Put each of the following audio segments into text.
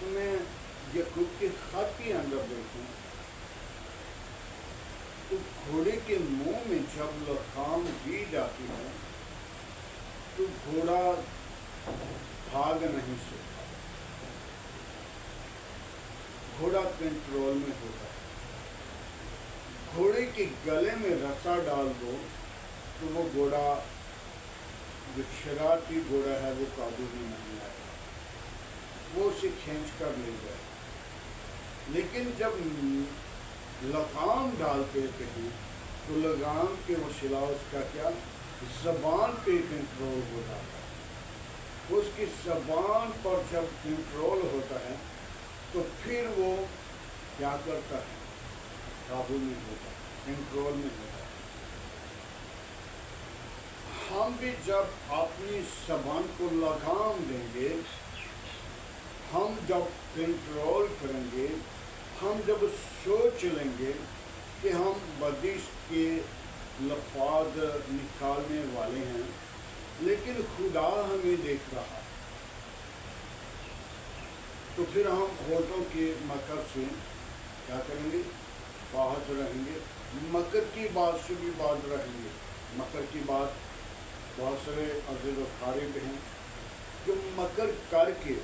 تو میں یعقوب کے خط کے اندر دیکھوں تو گھوڑے کے منہ میں جب لگام دی جاتی ہے تو گھوڑا بھاگ نہیں سکتا، گھوڑا کنٹرول میں ہوتا ہے۔ گھوڑے کے گلے میں رسا ڈال دو تو وہ گھوڑا جو شرارتی گھوڑا ہے وہ قابو میں نہیں آئے گا، وہ اسے کھینچ کر لے جائے۔ لیکن جب لگام ڈالتے کہیں تو لگام کے وسیلہ اس کا کیا زبان پہ کنٹرول ہو جاتا ہے۔ اس کی زبان پر جب کنٹرول ہوتا ہے تو پھر وہ کیا کرتا ہے، قابو میں ہوتا ہے، کنٹرول میں ہوتا ہے۔ ہم بھی جب اپنی زبان کو لگام دیں گے، ہم جب کنٹرول کریں گے، ہم جب سوچ لیں گے کہ ہم بدیش کے لفظ نکالنے والے ہیں لیکن خدا ہمیں دیکھ رہا ہے، تو پھر ہم ہونٹوں کے مکر سے کیا کریں گے، باز رہیں گے۔ مکر کی بات سے بھی باز رہیں گے۔ مکر کی بات بہت سارے عزیز و قارب ہیں جو مکر کر کے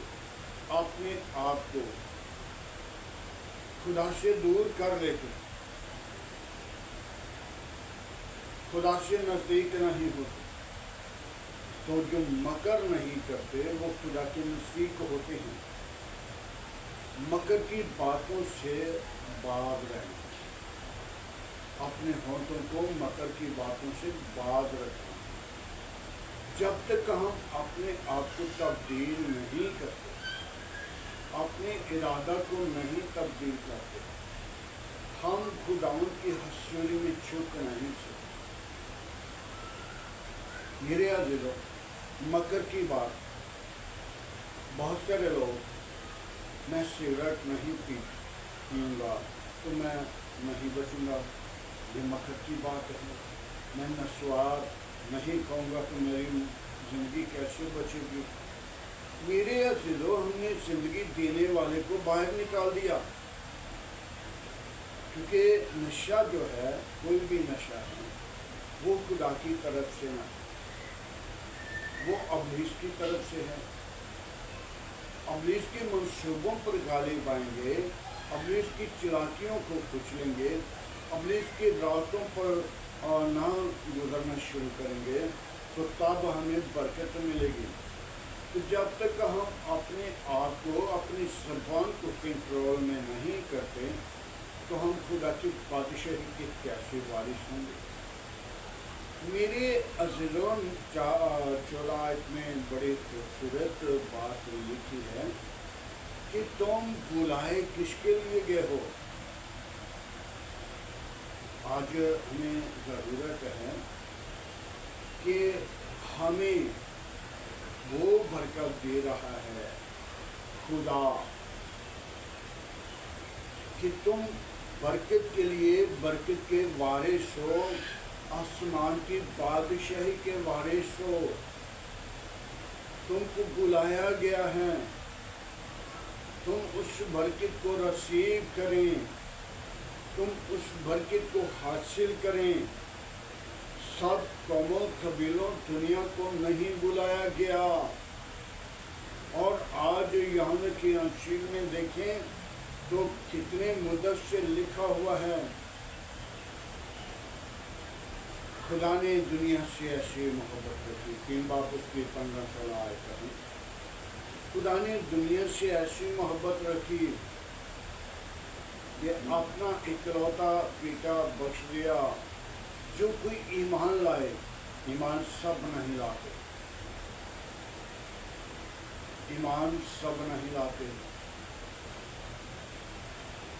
اپنے آپ کو خدا سے دور کر لیتے، خدا سے نزدیک نہیں ہوتے۔ تو جو مکر نہیں کرتے وہ خدا کے نزدیک ہوتے ہیں۔ مکر کی باتوں سے باز رہیں، اپنے ہونٹوں کو مکر کی باتوں سے باز رکھیں۔ جب تک ہم اپنے آپ کو تبدیل نہیں کرتے، اپنے ارادہ کو نہیں تبدیل کرتے، ہم خداوند کی حضوری میں چھپ نہیں سکتے۔ میرے عزیزو، مکر کی بات، بہت سارے لوگ میں سگریٹ نہیں پیوں گا تو میں نہیں بچوں گا، یہ مکر کی بات ہے۔ میں نسوار نہیں کھاؤں گا تو میری زندگی کیسے بچے گی؟ میرے عزیزو، ہم نے زندگی دینے والے کو باہر نکال دیا، کیونکہ نشہ جو ہے، کوئی بھی نشہ ہے، وہ خدا کی طرف سے نہ، وہ ابلیس کی طرف سے ہے۔ ابلیس کے منصوبوں پر غالب آئیں گے، ابلیس کی چلاکیوں کو کچلیں گے، ابلیس کے راستوں پر نہ گزرنا شروع کریں گے تو تب ہمیں برکت ملے گی۔ تو جب تک ہم اپنے آپ کو، اپنی زبان کو کنٹرول میں نہیں کرتے تو ہم خدا کی بادشاہی کے کیسے وارث ہوں گے؟ میرے عزیزوں، 14 آیت میں بڑی خوبصورت بات لکھی ہے کہ تم بلائے کس کے لیے گئے ہو؟ آج ہمیں ضرورت ہے کہ ہمیں وہ برکت دے رہا ہے خدا کہ تم برکت کے لیے برکت کے وارث ہو، آسمان کی بادشاہی کے وارث ہو۔ تم کو بلایا گیا ہے، تم اس برکت کو رسیو کریں، تم اس برکت کو حاصل کریں۔ سب قوموں، قبیلوں، دنیا کو نہیں بلایا گیا۔ اور آج یہاں کی انجیل میں دیکھیں تو کتنے مدت سے لکھا ہوا ہے، خدا نے دنیا سے ایسی محبت رکھی، 3 باب اس کی 15-16 آیت ہے۔ خدا نے دنیا سے ایسی محبت رکھی کہ اپنا اکلوتا بیٹا بخش دیا، جو کوئی ایمان لائے۔ ایمان سب نہیں لاتے، ایمان سب نہیں لاتے۔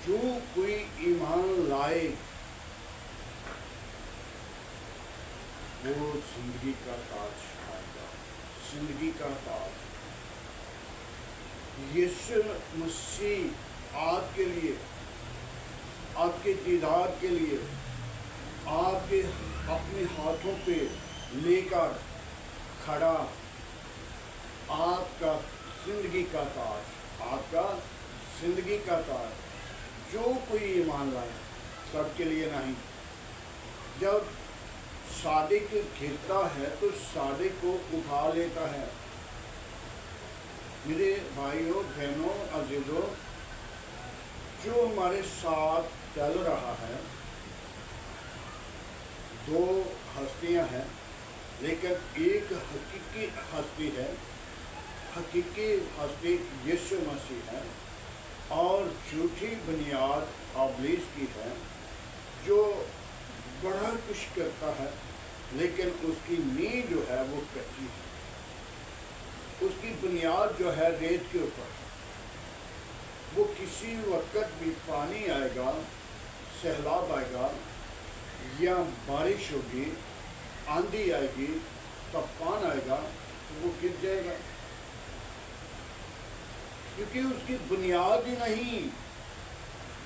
جو کوئی ایمان لائے وہ زندگی کا تاج پائے گا، زندگی کا تاج۔ یسوع مسیح آپ کے لیے، آپ کے دیدار کے لیے، آپ کے اپنے ہاتھوں پہ لے کر کھڑا، آپ کا زندگی کا تاج، آپ کا زندگی کا تاج، جو کوئی ایمان لائے سب کے لیے نہیں۔ جب صادق گرتا ہے تو صادق کو اٹھا لیتا ہے۔ میرے بھائیوں بہنوں عزیزوں، جو ہمارے ساتھ چل رہا ہے، دو ہستیاں ہیں لیکن ایک حقیقی ہستی ہے۔ حقیقی ہستی یسوع مسیح ہے اور جھوٹی بنیاد ابلیس کی ہے، جو بڑا کچھ کرتا ہے لیکن اس کی نیند جو ہے وہ کچی ہے۔ اس کی بنیاد جو ہے ریت کے اوپر، وہ کسی وقت بھی پانی آئے گا، سیلاب آئے گا یا بارش ہوگی، آندھی آئے گی، طوفان آئے گا تو وہ گر جائے گا، کیونکہ اس کی بنیاد ہی نہیں۔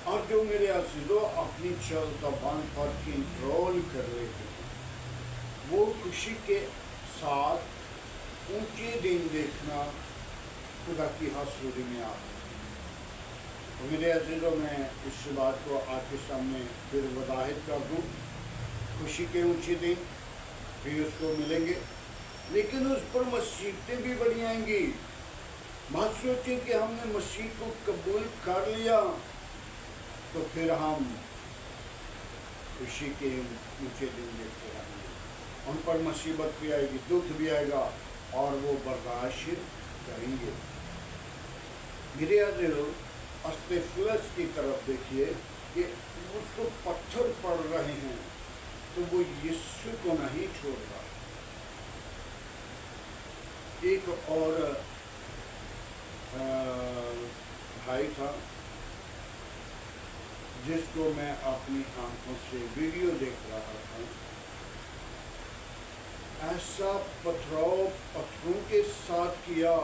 اور جو میرے عزیزوں اپنی زبان پر کنٹرول کر لیتے ہیں، وہ خوشی کے ساتھ اونچے دن دیکھنا خدا کی حضوری میں آتا ہے۔ تو میرے عزیزوں، میں اس بات کو آپ کے سامنے پھر وضاحت کر دوں، خوشی کے اونچے دن بھی اس کو ملیں گے، لیکن اس پر مصیبتیں بھی بڑھی آئیں گی۔ مت سوچیں کہ ہم نے مسیح کو قبول کر لیا تو پھر ہم خوشی کے اونچے دن دیکھتے رہیں گے۔ ان پر مصیبت بھی آئے گی، دکھ بھی آئے گا اور وہ برداشت کریں گے۔ میرے عزیزوں، اسطفانوس کی طرف دیکھیے کہ اس کو پتھر پڑ رہے ہیں تو وہ یسوع کو نہیں چھوڑ رہا۔ ایک اور بھائی تھا جس کو میں اپنی آنکھوں سے ویڈیو دیکھ رہا تھا، ایسا پتھروں کے ساتھ کیا،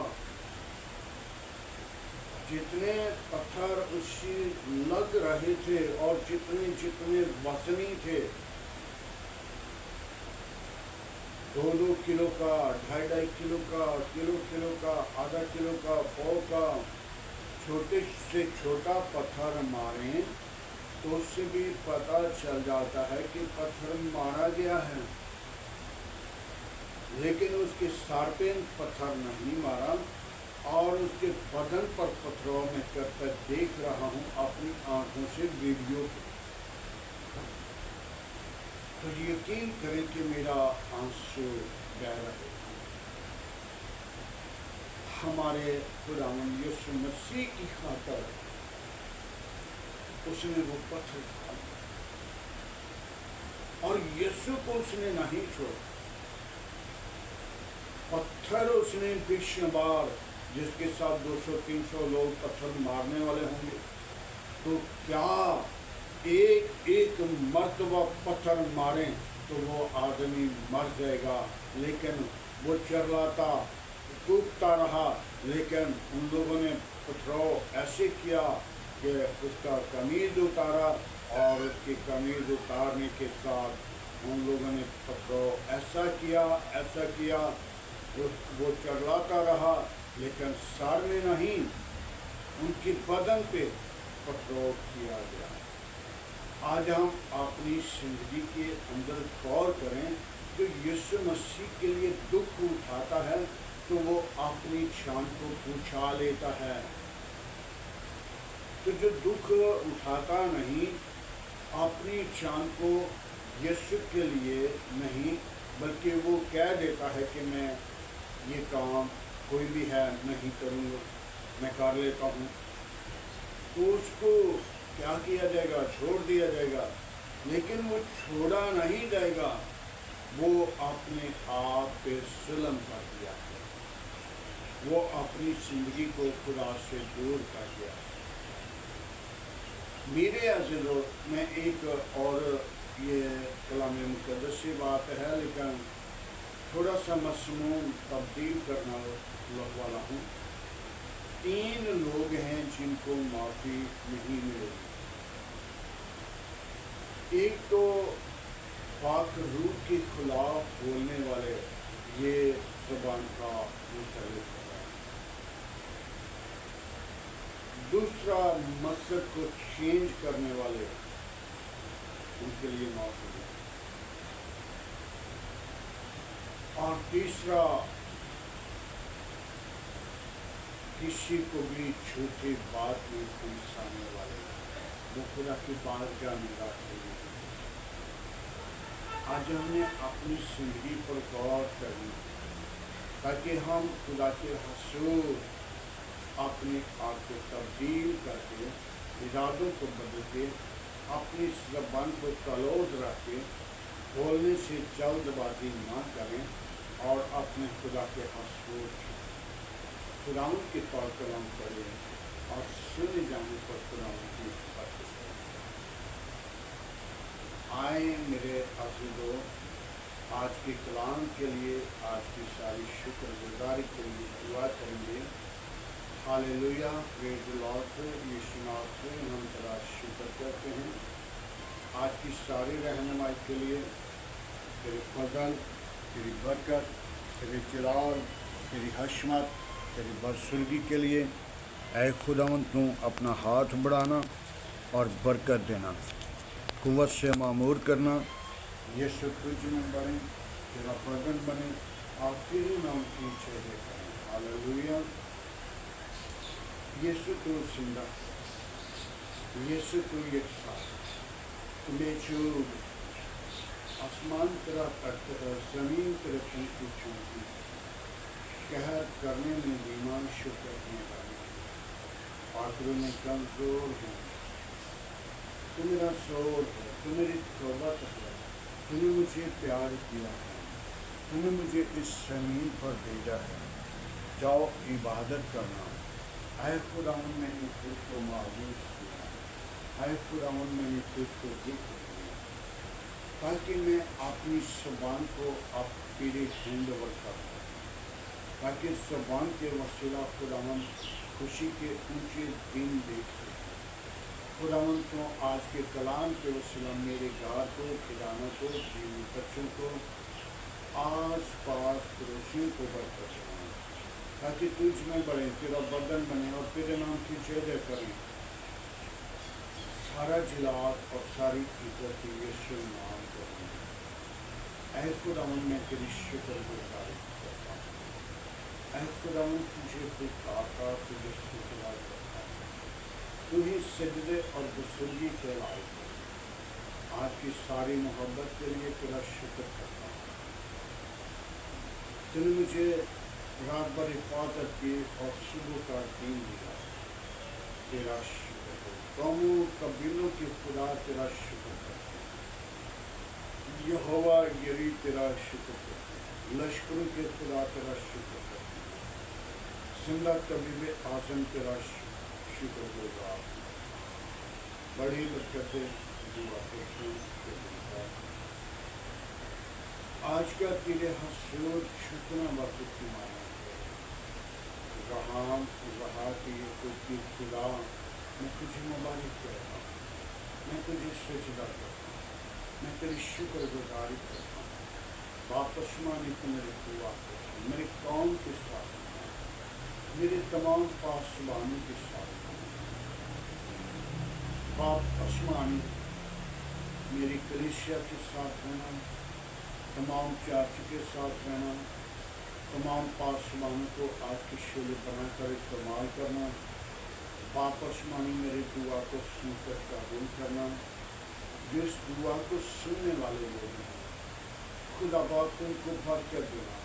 جتنے پتھر اسی لگ رہے تھے اور جتنے وزنی تھے، 2 کلو کا، 2.5 کلو کا، کلو کا، آدھا کلو کا، پاؤ کا، چھوٹے سے چھوٹا پتھر ماریں تو اس سے بھی پتہ چل جاتا ہے کہ پتھر مارا گیا ہے، لیکن اس کے سر پہ پتھر نہیں مارا اور اس کے بدن پر پتھروں میں کرتا دیکھ رہا ہوں اپنی آنکھوں سے ویڈیو پہ۔ تو یقین کریں کہ میرا آنسو بہہ رہے ہیں۔ ہمارے خداوند یسوع مسیح کی خاطر اس نے وہ پتھر کھا لیا اور یسوع کو اس نے نہیں چھوڑا۔ پتھر اس نے بے شمار، جس کے ساتھ 200-300 لوگ پتھر مارنے والے ہوں گے، تو کیا ایک مرتبہ پتھر ماریں تو وہ آدمی مر جائے گا، لیکن وہ چرلاتا ٹوٹتا رہا، لیکن ان لوگوں نے پتھروں ایسے کیا کہ اس کا قمیض اتارا اور اس کی قمیض اتارنے کے ساتھ ان لوگوں نے پتھروں ایسا کیا، وہ چرلاتا رہا لیکن سر میں نہیں، ان کی بدن پہ پتھروں کیا گیا۔ آج ہم اپنی زندگی کے اندر غور کریں، جو یسوع مسیح کے لیے دکھ اٹھاتا ہے تو وہ اپنی شان کو پوچھا لیتا ہے۔ تو جو دکھ اٹھاتا نہیں، اپنی شان کو یسوع کے لیے نہیں، بلکہ وہ کہہ دیتا ہے کہ میں یہ کام کوئی بھی ہے نہیں کروں گا، میں کر لیتا ہوں، تو اس کو کیا کیا جائے گا؟ چھوڑ دیا جائے گا۔ لیکن وہ چھوڑا نہیں جائے گا، وہ اپنے آپ پہ ظلم کر دیا ہے، وہ اپنی زندگی کو خدا سے دور کر دیا۔ میرے عزیزوں، میں ایک اور یہ کلام مقدس سے بات ہے لیکن تھوڑا سا مضمون تبدیل کرنا والا ہوں۔ 3 لوگ ہیں جن کو معافی نہیں ملے گی۔ ایک تو پاک روح کے خلاف بولنے والے، یہ زبان کا متعلق ہے۔ دوسرا مقصد کو چینج کرنے والے ان کے لیے معاف ہو جائے، اور تیسرا کسی کو بھی جھوٹی بات میں پھنسانے والے وہ خدا کی بارگاہ میں رکھتے ہیں۔ آج ہم نے اپنی زندگی پر غور کرنا تاکہ ہم خدا کے حضور اپنے آپ کو تبدیل کر کے، ارادوں کو بدل کے، اپنی زبان کو کلوز رکھ کے بولنے سے جلد بازی نہ کریں، اور اپنے خدا کے حضور خداوند کی طور کلام کریں اور سنے جانے پر خداوند کی باتیں کریں۔ آئیں میرے عزیزو، آج کے کلام کے لیے، آج کی ساری شکر گزاری کے لیے دعا کریں گے۔ ہاللیلویا، پریز دی لارڈ، یسوع نام سے ہم تیرا شکر کرتے ہیں آج کی ساری رہنمائی کے لیے، تیرے فضل، تیری برکت، تیرے جلال، تیری حشمت، تیری برسلگی کے لیے۔ اے خداوند، تو اپنا ہاتھ بڑھانا اور برکت دینا، قوت سے معمور کرنا، یسوع تجھ میں بڑھیں، تیرا بدن بنے اور تیرے نام کی چہرے کریں۔ ہاللیلویا، یسوع تو زندہ، یسوع تو یکساں، تو بے چود، آسمان تیرا تخت ہے، زمین تیرے پنکھ کی چونکی، قہر کرنے میں بیمان، شکر میں بڑھیں، پاتروں میں کمزور ہیں، تو میرا سور ہے، تو میری توبت ہے، تو نے مجھے پیار کیا ہے، تو نے مجھے اس زمین پر بھیجا ہے، جاؤ عبادت کرنا۔ اے خداوند، میں نے تجھ کو معبود کیا، اے خداوند، میں نے تجھ کو ذکر کیا، تاکہ میں اپنی زبان کو اب تیرے ہینڈ اوور کر سکوں، تاکہ زبان کے وسیلہ خداوند خوشی کے اونچے دن دیکھ سکوں۔ خداوند، تو آج کے کلام کے وسیلہ میرے گھر کو، کھلانا کو، بیوی بچوں کو، آس پاس پڑوسیوں کو برکت دینا، تاکہ تجھ میں بڑھیں، تیرا بدن بنے اور تیرے نام کی جیدے کریں۔ سارا جلال اور ساری عزت یسوع نام کو دیں۔ اے خداوند، میں تیری شکر گزاری کرتا ہوں، اے خداوند، تجھے پکارتا، تجھے سجدہ کرتا ہوں، تو ہی سجدے اور بزرگی کے لائق ہے۔ آج کی ساری محبت کے لیے تیرا شکر کرتا ہوں۔ تو نے مجھے رات بھر حفاظت کی اور صبح کا دین دیا، تیرا شکر ہے۔ قوموں قبیلوں کے خدا تیرا شکر کرتے ہیں، یہوہ یری تیرا شکر کرتے ہیں، لشکروں کے خدا تیرا شکر کرتے ہیں، زندہ طبیب اعظم تیرا شکر گزار ہیں۔ بڑی برکتیں دعا کرتے ہیں۔ آج کا تیرے حضور چھکنا وقت کی مانا ہے، رحم رہا کہ یہ کوئی خدا، میں تجھے مبارک کرتا ہوں، میں تجھے سجدہ کرتا ہوں، میں تیری شکر گزاری کرتا ہوں۔ واپس مانی تو میری دعا کرتا ہوں، میری قوم کے ساتھ ہوں، میرے تمام پاسبانوں کے ساتھ ہوں، واپس مانی میری کلیسیا کے ساتھ ہونا، تمام چرچ کے ساتھ رہنا، تمام پاسبانوں کو آج کی شعلے بنا کر استعمال کرنا، واپس مانی میری دعا کو سن کر قبول کرنا، جس دعا کو سننے والے لوگ ہیں خدا پاک ان کو برکت دینا،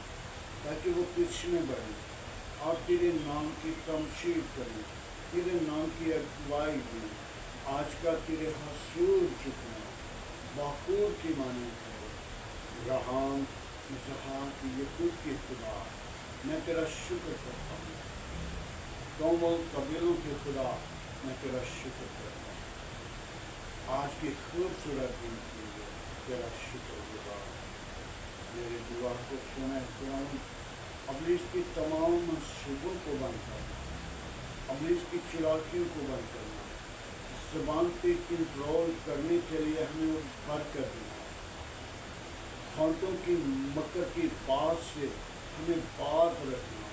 تاکہ وہ پیچھے میں بڑھیں اور تیرے نام کی تمجید کریں، تیرے نام کی اگوائی دیں۔ آج کا تیرے حضور جھکنا باخور کی مانی ہے، رحم ذات یعقوب کے خدا، میں تیرا شکر کرتا ہوں۔ قوموں قبیلوں کے خدا، میں تیرا شکر کرتا ہوں۔ آج کی خوبصورت دن کے لیے تیرا شکر گزار۔ میری دعا کو سنے قرآن، ابلیس کی تمام منصوبوں کو بند کرنا، ابلیس کی چلاکیوں کو بند کرنا، زبان پہ کنٹرول کرنے کے لیے ہمیں برکت دینا، ہونٹوں کی مکر کی بات سے ہمیں باز رکھنا،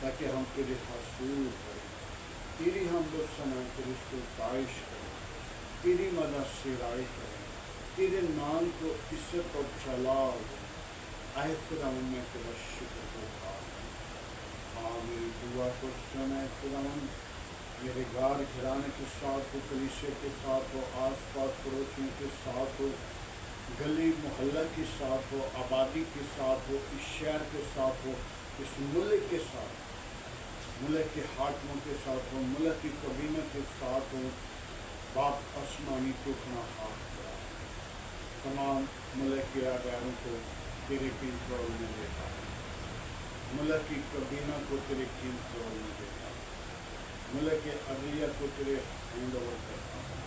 تاکہ ہم تیرے حضور کریں۔ تیری حمد و ثنا تیری ستائش کریں، تیری مدح سرائی کریں، تیرے نام کو عزت اور جلال دیں۔ اے خداوند میں تیرا شکر گزار ہوں۔ میری دعا کو سن اے خداوند، میرے گھر گھرانے کے ساتھ ہو، کلیسے کے ساتھ ہو، آس پاس پڑوسیوں کے ساتھ ہو، گلی محلہ کے ساتھ ہو، آبادی کے ساتھ ہو، اس شہر کے ساتھ ہو، اس ملک کے ساتھ ہو، ملک کے حاکموں کے ساتھ ہو، ملک کی کابینہ کے ساتھ ہو۔ باپ آسمانی تو اپنا ہاتھ بڑھا، تمام ملک کے اداروں کو تیرے کنٹرول میں دیتا ہے، ملک کی کابینہ کو تیرے کنٹرول میں دیتا ہے، ملک کے عدلیہ کو تیرے ہینڈ اوور کرتا ہے،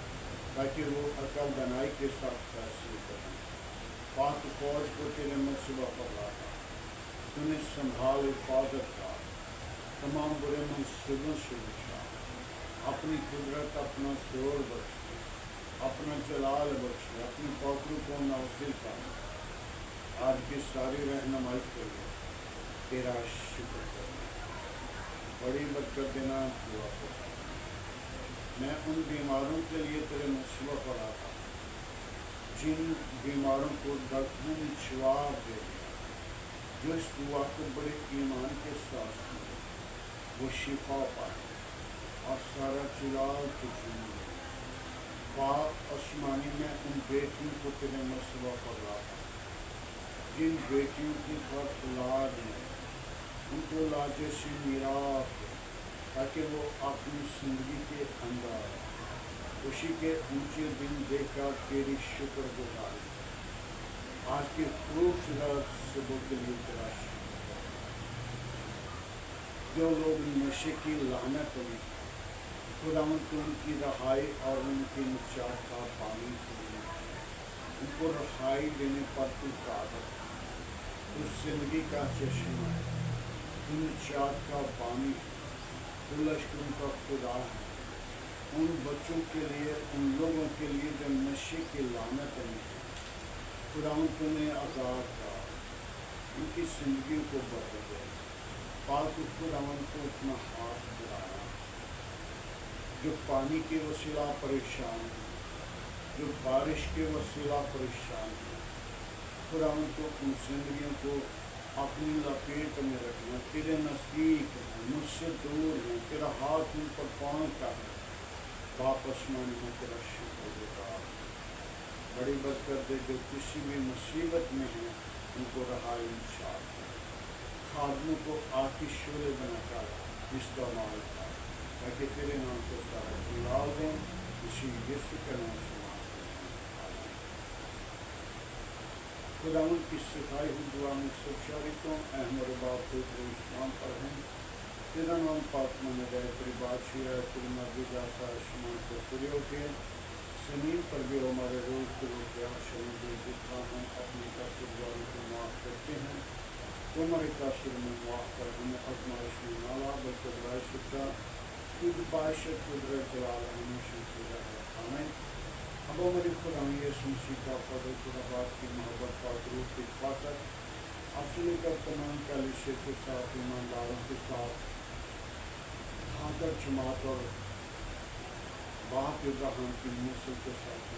تاکہ وہ عقل دانائی کے ساتھ فیصلے کریں۔ پاک فوج کو تیرے منصوبہ پر لاتا، تو نے سنبھال حفاظت کا، تمام برے منصوبوں سے بچا، اپنی قدرت، اپنا زور بخشے، اپنا جلال بخشے، اپنی پاکرو کو نازل کر۔ آج کی ساری رہنمائی کے لیے تیرا شکر کرنا، بڑی برکت دینا دعا کرتا ہوں۔ میں ان بیماروں کے لیے تیرے منصوبہ پر آتا ہوں جن بیماروں کو ڈاکٹروں نے جواب دے دیا، جو اس دعا کو بڑے ایمان کے ساتھ سنے، وہ شفا پائے اور سارا جلال تجھ میں ملے۔ پاک آسمانی میں ان بیٹیوں کو تیرے منصوبہ پر لاتا ہوں جن بیٹیوں کی طرف اولاد ہیں، ان کو اولاد جیسی میراث ہو، تاکہ وہ اپنی زندگی کے اندر خوشی کے اونچے دن دیکھ کر تیری شکر گزاری۔ آج کی خوبصورت صبح کے لیے تیرا شکر کرتا ہوں۔ جو لوگ نشے کی لعنت میں خداوند کو ان کی رہائی اور ان کی نجات کا پانی کریں، ان کو رہائی دینے پر تو قادر ہے، تو زندگی کا چشمہ ہے، تو نجات کا پانی ہے، تو لشکروں کا خدا ہے۔ ان بچوں کے لیے، ان لوگوں کے لیے جو نشے کی لعنت میں ہیں، خداوند تو نے آزاد کر، ان کی زندگی کو بدل دے۔ پاک خداوند کو اپنا ہاتھ بڑھایا، جو پانی کے وسیلہ پریشان ہیں، جو بارش کے وسیلہ پریشان ہیں، خداوند کو ان زندگیوں کو اپنی لپیٹ میں رکھنا۔ تیرے نزدیک ہیں، مجھ سے دور ہیں، تیرا ہاتھ ان پر پہنچتا ہے۔ باپ آسمانی میں تیرا شکر گزار ہوں۔ بڑی برکت دے، جو کسی بھی مصیبت میں ہیں ان کو رہائی نجات دے۔ خادموں کو آگ کی شعلے بنا کر استعمال کر، تاکہ تیرے نام کو سارا جلال دیں، اسی یسوع کے نام سے مانگتے ہیں، آمین۔ خداوند کی سکھائی ہوئی دعا میں سب شریکوں، اے ہمارے باپ کو تیرے اسلام پر ہیں، تیرا نام پاک مانا جائے، تیری بادشاہی ہے، تیری مرضی جیسا آسمان کو پوری ہوتی ہے، زمین پر بھی ہمارے روز کے روٹی شریر دے، جس طرح ہم اپنے قصورواروں کو معاف کرتے ہیں، تو ہمارے قصور میں معاف کر، ہمیں آزمائش میں نہ لا بلکہ برائی سے بچا، کیونکہ بادشاہت، قدرت، جلال ہمیشہ تیرا ہے، آمین۔ اب ہمارے خدا یسوع مسیح کا فضل، خدا باپ کی محبت، پاک روح کی حفاظت آپ سے لے کر تمام کلیسے کے ساتھ، ایمانداروں کے ساتھ، جماعت اور باپ ابراہیم کی نسل کے ساتھ